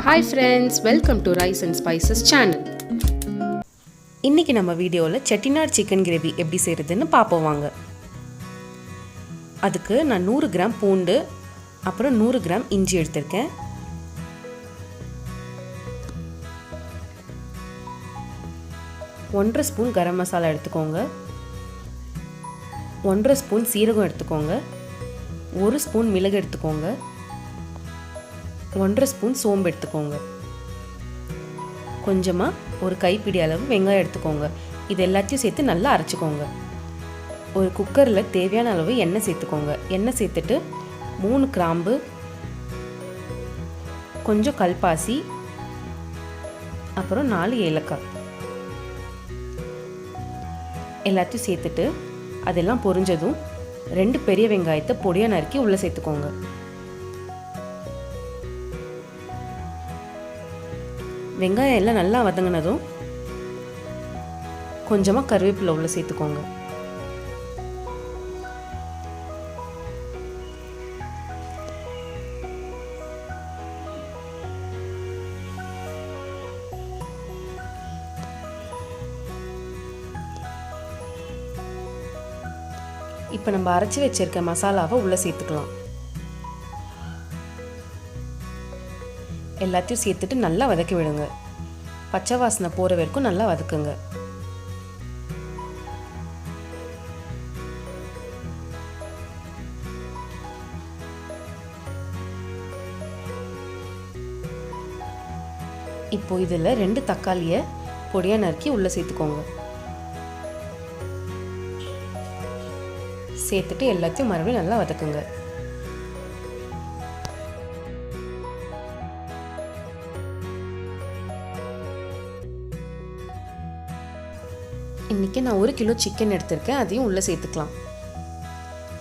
Hi friends, welcome to Rice and Spices channel. இன்னைக்கு நம்ம வீடியோல Chettinad Chicken Gravy எப்படி செய்யறதுன்னு பாப்போம் வாங்க. அதுக்கு நான் 100 கிராம் பூண்டு அப்புறம் 100 கிராம் இஞ்சி எடுத்துர்க்கேன். 1.5 ஸ்பூன் கரம் மசாலா எடுத்துக்கோங்க. 1.5 ஸ்பூன் சீரகம் எடுத்துக்கோங்க. 1 ஸ்பூன் மிளகு எடுத்துக்கோங்க. 1.5 ஸ்பூன் சோம்பு எடுத்துக்கோங்க. கொஞ்சமா ஒரு கைப்பிடி அளவு வெங்காயம் எடுத்துக்கோங்க. இது எல்லாத்தையும் சேர்த்து நல்லா அரைச்சுக்கோங்க. ஒரு குக்கர்ல தேவையான அளவு எண்ணெய் சேர்த்துக்கோங்க. எண்ணெய் சேர்த்துட்டு 3 கிராம்பு, கொஞ்சம் கல்பாசி, அப்புறம் 4 ஏலக்காய் எல்லாத்தையும் சேர்த்துட்டு அதெல்லாம் பொரிஞ்சதும் 2 பெரிய வெங்காயத்தை பொடியா நறுக்கி உள்ள சேர்த்துக்கோங்க. வெங்காயம் எல்லாம் நல்லா வதங்கினதும் கொஞ்சமா கருவேப்பிலை உள்ள சேர்த்துக்கோங்க. இப்போ நம்ம அரைச்சு வச்சிருக்க மசாலாவை உள்ள சேர்த்துக்கலாம். எல்லாத்தையும் சேர்த்துட்டு நல்லா வதக்கி விடுங்க. பச்சை வாசனை போற வரைக்கும் நல்லா வதக்குங்க. இப்போ இதுல 2 தக்காளியை பொடியா நறுக்கி உள்ள சேர்த்துக்கோங்க. சேர்த்துட்டு எல்லாத்தையும் மறுபடியும் நல்லா வதக்குங்க. இன்னைக்கு நான் 1 கிலோ சிக்கன் எடுத்திருக்கேன். அதையும் உள்ள சேர்த்துக்கலாம்.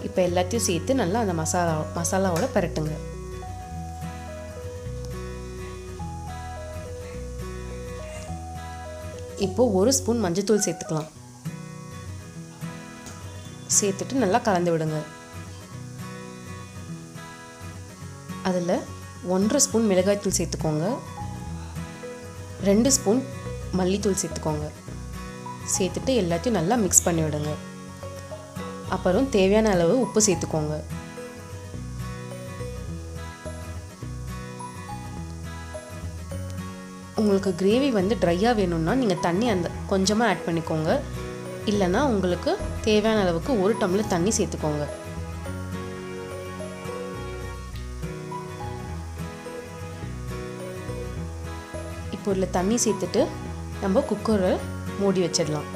இப்போ எல்லாத்தையும் சேர்த்து நல்லா அந்த மசாலாவோட பரட்டுங்க. இப்போ 1 ஸ்பூன் மஞ்சள் சேர்த்துக்கலாம். சேர்த்துட்டு நல்லா கலந்து விடுங்க. அதில் 1.5 ஸ்பூன் மிளகாய் தூள் சேர்த்துக்கோங்க. 2 ஸ்பூன் மல்லித்தூள் சேர்த்துக்கோங்க. சேர்த்துட்டு எல்லாத்தையும் நல்லா மிக்ஸ் பண்ணி விடுங்க. அப்புறம் தேவையான அளவு உப்பு சேர்த்துக்கோங்க. உங்களுக்கு கிரேவி ட்ரையாக வேணும்னா நீங்கள் தண்ணி கொஞ்சமாக ஆட் பண்ணிக்கோங்க. இல்லைன்னா உங்களுக்கு தேவையான அளவுக்கு 1 டம்ளர் தண்ணி சேர்த்துக்கோங்க. இப்போ இதில் தண்ணி சேர்த்துட்டு நம்ம குக்கரை மூடி வச்சிடலாம்.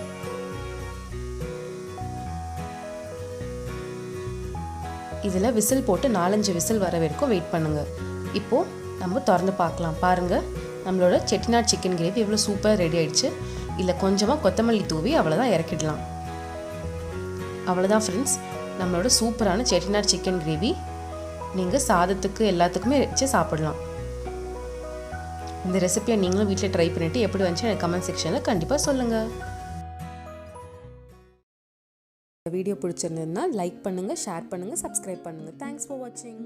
இதில் விசில் போட்டு 4-5 விசில் வர வரைக்கும் வெயிட் பண்ணுங்க. இப்போ நம்ம திறந்து பார்க்கலாம். பாருங்க, நம்மளோட செட்டிநாட் சிக்கன் கிரேவி எவ்வளோ சூப்பராக ரெடி ஆயிடுச்சு. இல்லை கொஞ்சமாக கொத்தமல்லி தூவி அவ்வளோதான் இறக்கிடலாம். அவ்வளோதான் ஃப்ரெண்ட்ஸ், நம்மளோட சூப்பரான செட்டிநாட் சிக்கன் கிரேவி நீங்கள் சாதத்துக்கு எல்லாத்துக்குமே வச்சு சாப்பிடலாம். இந்த ரெசிபியை நீங்களும் வீட்டில் ட்ரை பண்ணிவிட்டு எப்படி வந்துச்சு எனக்கு கமெண்ட் செக்ஷனில் கண்டிப்பாக சொல்லுங்கள். இந்த வீடியோ பிடிச்சிருந்ததுன்னா லைக் பண்ணுங்கள், ஷேர் பண்ணுங்கள், சப்ஸ்கிரைப் பண்ணுங்கள். தேங்க்ஸ் ஃபார் வாட்சிங்.